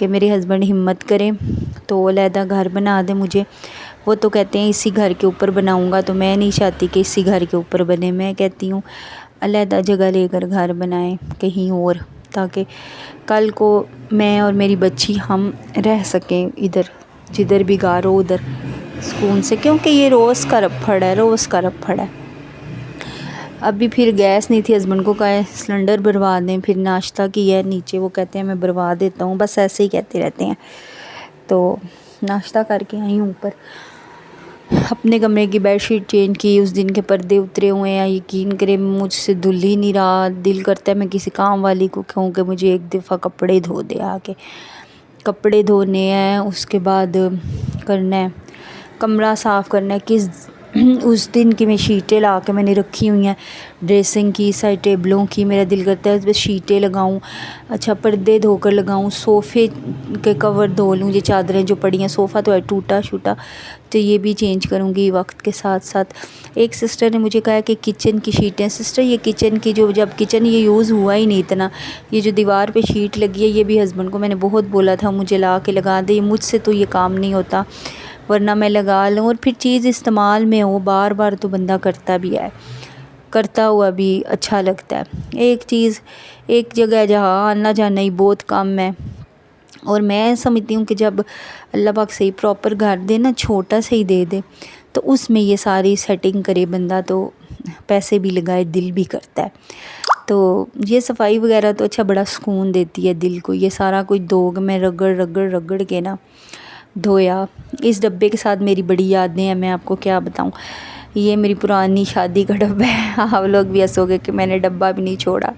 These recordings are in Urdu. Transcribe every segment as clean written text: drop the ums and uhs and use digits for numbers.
کہ میرے ہسبینڈ ہمت کریں تو علیحدہ گھر بنا دیں مجھے. وہ تو کہتے ہیں اسی گھر کے اوپر بناؤں گا، تو میں نہیں چاہتی کہ اسی گھر کے اوپر بنے. میں کہتی ہوں علیحدہ جگہ لے کر گھر بنائیں کہیں اور، تاکہ کل کو میں اور میری بچی ہم رہ سکیں ادھر، جدھر بھی گھر ہو ادھر سکون سے، کیونکہ یہ روز کا رپھڑ ہے، روز کا رپھڑ ہے. ابھی پھر گیس نہیں تھی، ہسبینڈ کو کہا سلنڈر بھروا دیں، پھر ناشتہ کیا ہے نیچے، وہ کہتے ہیں میں بھروا دیتا ہوں، بس ایسے ہی کہتے رہتے ہیں. تو ناشتہ کر کے آئی ہوں اوپر، اپنے کمرے کی بیڈ شیٹ چینج کی، اس دن کے پردے اترے ہوئے ہیں، یقین کریں مجھ سے دھل ہی نہیں رہا. دل کرتا ہے میں کسی کام والی کو کہوں کہ مجھے ایک دفعہ کپڑے دھو دے، آ کے کپڑے دھونے ہیں، اس کے بعد کرنا ہے کمرہ صاف کرنا ہے. اس دن کی میں شیٹیں لا کے میں نے رکھی ہوئی ہیں، ڈریسنگ کی، سائڈ ٹیبلوں کی. میرا دل کرتا ہے اس پہ شیٹیں لگاؤں، اچھا پردے دھو کر لگاؤں، صوفے کے کور دھو لوں، یہ چادریں جو پڑی ہیں، صوفہ تو ہے ٹوٹا شوٹا، تو یہ بھی چینج کروں گی وقت کے ساتھ ساتھ. ایک سسٹر نے مجھے کہا کہ کچن کی شیٹیں، سسٹر یہ کچن کی جو جب کچن یہ یوز ہوا ہی نہیں اتنا، یہ جو دیوار پہ شیٹ لگی ہے یہ بھی ہسبینڈ کو میں نے بہت بولا تھا مجھے لا کے لگا دے، مجھ سے تو یہ کام نہیں ہوتا، ورنہ میں لگا لوں. اور پھر چیز استعمال میں ہو بار بار تو بندہ کرتا بھی ہے، کرتا ہوا بھی اچھا لگتا ہے. ایک چیز ایک جگہ جہاں آنا جانا ہی بہت کم ہے. اور میں سمجھتی ہوں کہ جب اللہ پاک صحیح پراپر گھر دے نا، چھوٹا سے ہی دے دے، تو اس میں یہ ساری سیٹنگ کرے بندہ تو پیسے بھی لگائے، دل بھی کرتا ہے. تو یہ صفائی وغیرہ تو اچھا بڑا سکون دیتی ہے دل کو. یہ سارا کچھ دوگ میں رگڑ رگڑ رگڑ کے نا دھویا. اس ڈبے کے ساتھ میری بڑی یادیں ہیں، میں آپ کو کیا بتاؤں. یہ میری پرانی شادی کا ڈبہ ہے. آپ لوگ بھی ہنسو گے کہ میں نے ڈبہ بھی نہیں چھوڑا.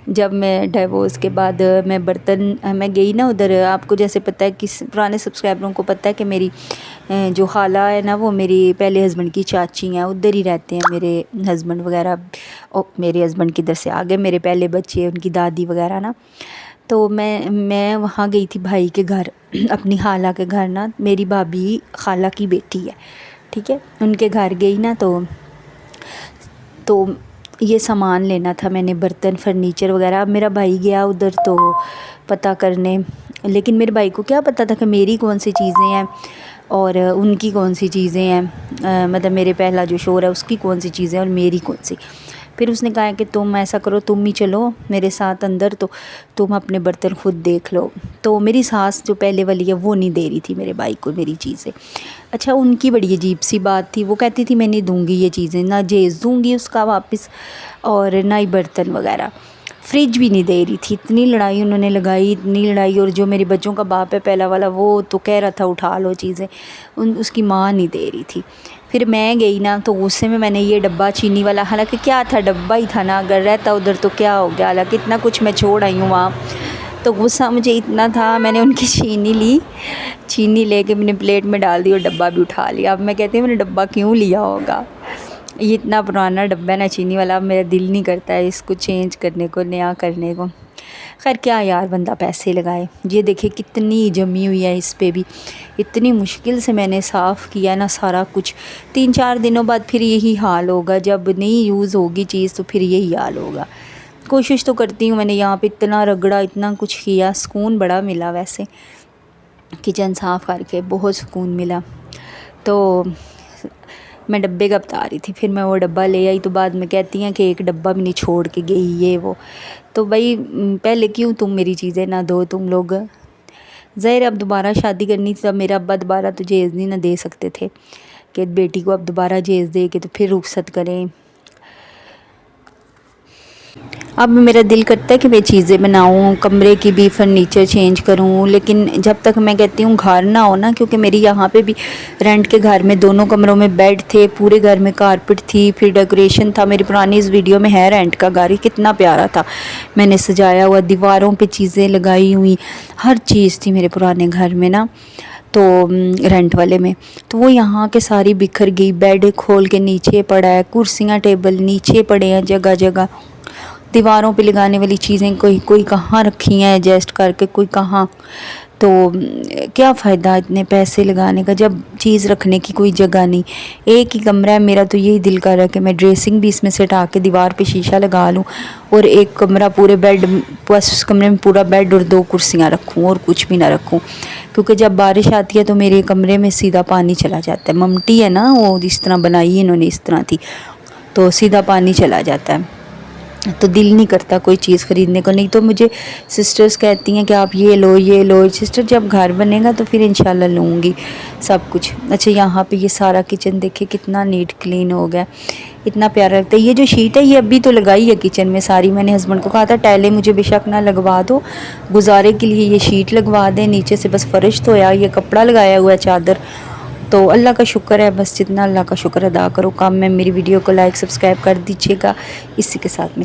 جب میں ڈیورس کے بعد میں برتن میں گئی نا ادھر، آپ کو جیسے پتہ ہے کس پرانے سبسکرائبروں کو پتہ ہے کہ میری جو خالہ ہے نا وہ میری پہلے ہسبینڈ کی چاچی ہیں، ادھر ہی رہتے ہیں میرے ہسبینڈ وغیرہ. میرے ہسبینڈ کی ادھر سے آگے میرے پہلے بچے، ان کی دادی وغیرہ نا. تو میں وہاں گئی تھی بھائی کے گھر، اپنی خالہ کے گھر نا. میری بھابھی خالہ کی بیٹی ہے، ٹھیک ہے. ان کے گھر گئی نا تو یہ سامان لینا تھا میں نے، برتن فرنیچر وغیرہ. اب میرا بھائی گیا ادھر تو پتہ کرنے، لیکن میرے بھائی کو کیا پتہ تھا کہ میری کون سی چیزیں ہیں اور ان کی کون سی چیزیں ہیں، مطلب میرے پہلا جو شوہر ہے اس کی کون سی چیزیں اور میری کون سی. پھر اس نے کہا کہ تم ایسا کرو، تم ہی چلو میرے ساتھ اندر، تو تم اپنے برتن خود دیکھ لو. تو میری ساس جو پہلے والی ہے وہ نہیں دے رہی تھی میرے بھائی کو میری چیزیں. اچھا ان کی بڑی عجیب سی بات تھی، وہ کہتی تھی میں نہیں دوں گی یہ چیزیں، نہ جیز دوں گی اس کا واپس اور نہ ہی برتن وغیرہ. فریج بھی نہیں دے رہی تھی. اتنی لڑائی انہوں نے لگائی، اتنی لڑائی. اور جو میرے بچوں کا باپ ہے پہلا والا، وہ تو کہہ رہا تھا اٹھا لو چیزیں، اس کی ماں نہیں دے رہی تھی. پھر میں گئی نا تو غصے میں نے یہ ڈبہ چینی والا، حالانکہ کیا تھا ڈبہ ہی تھا نا، اگر رہتا ادھر تو کیا ہو گیا، حالانکہ اتنا کچھ میں چھوڑ آئی ہوں وہاں. تو غصہ مجھے اتنا تھا، میں نے ان کی چینی لی، چینی لے کے میں نے پلیٹ میں ڈال دی اور ڈبہ بھی اٹھا لیا. اب میں کہتی ہوں میں نے ڈبہ کیوں لیا ہوگا، یہ اتنا پرانا ڈبہ ہے نا چینی والا. اب میرا دل نہیں کرتا ہے اس کو چینج کرنے کو، نیا کرنے کو. خیر کیا یار بندہ پیسے لگائے. یہ دیکھے کتنی جمی ہوئی ہے اس پہ بھی، اتنی مشکل سے میں نے صاف کیا نا سارا کچھ. 3-4 دنوں بعد پھر یہی حال ہوگا، جب نہیں یوز ہوگی چیز تو پھر یہی حال ہوگا. کوشش تو کرتی ہوں، میں نے یہاں پہ اتنا رگڑا، اتنا کچھ کیا، سکون بڑا ملا. ویسے کچن صاف کر کے بہت سکون ملا. تو میں ڈبے کا بتا رہی تھی، پھر میں وہ ڈبہ لے آئی تو بعد میں کہتی ہیں کہ ایک ڈبہ بھی نہیں چھوڑ کے گئی یہ وہ. تو بھائی پہلے کیوں تم میری چیزیں نہ دو تم لوگ. ظاہر اب دوبارہ شادی کرنی تھی، تب میرا ابا دوبارہ تو جہیز نہیں نہ دے سکتے تھے کہ بیٹی کو اب دوبارہ جہیز دے کے تو پھر رخصت کریں. اب میرا دل کرتا ہے کہ میں چیزیں بناؤں، کمرے کی بھی فرنیچر چینج کروں، لیکن جب تک میں کہتی ہوں گھر نہ ہو نا، کیونکہ میری یہاں پہ بھی رینٹ کے گھر میں دونوں کمروں میں بیڈ تھے، پورے گھر میں کارپٹ تھی، پھر ڈیکوریشن تھا. میری پرانی اس ویڈیو میں ہے رینٹ کا گھر، کتنا پیارا تھا، میں نے سجایا ہوا، دیواروں پہ چیزیں لگائی ہوئی، ہر چیز تھی میرے پرانے گھر میں نا، تو رینٹ والے میں. تو وہ یہاں کے ساری بکھر گئی. بیڈ کھول کے نیچے پڑا ہے، کرسیاں ٹیبل نیچے پڑے ہیں جگہ جگہ. دیواروں پہ لگانے والی چیزیں کوئی کہاں رکھی ہیں ایڈجسٹ کر کے، کوئی کہاں. تو کیا فائدہ اتنے پیسے لگانے کا جب چیز رکھنے کی کوئی جگہ نہیں. ایک ہی کمرہ ہے میرا، تو یہی دل کر رہا ہے کہ میں ڈریسنگ بھی اس میں سے ہٹا کے دیوار پہ شیشہ لگا لوں، اور ایک کمرہ پورے بیڈ، بس اس کمرے میں پورا بیڈ اور 2 کرسیاں رکھوں اور کچھ بھی نہ رکھوں. کیونکہ جب بارش آتی ہے تو میرے کمرے میں سیدھا پانی چلا جاتا ہے. ممٹی ہے نا وہ، اس طرح بنائی ہے انہوں نے، اس طرح تھی تو سیدھا پانی چلا جاتا ہے. تو دل نہیں کرتا کوئی چیز خریدنے کو. نہیں تو مجھے سسٹرز کہتی ہیں کہ آپ یہ لو یہ لو. سسٹر جب گھر بنے گا تو پھر انشاءاللہ لوں گی سب کچھ. اچھا یہاں پہ یہ سارا کچن دیکھے کتنا نیٹ کلین ہو گیا، اتنا پیارا لگتا ہے. یہ جو شیٹ ہے یہ ابھی تو لگائی ہے کچن میں ساری. میں نے ہسبینڈ کو کہا تھا ٹائلیں مجھے بے شک نہ لگوا دو، گزارے کے لیے یہ شیٹ لگوا دیں. نیچے سے بس فرش دھویا، یہ کپڑا لگایا ہوا ہے چادر. تو اللہ کا شکر ہے، بس جتنا اللہ کا شکر ادا کرو کم ہے. میری ویڈیو کو لائک سبسکرائب کر دیجیے گا. اسی کے ساتھ میں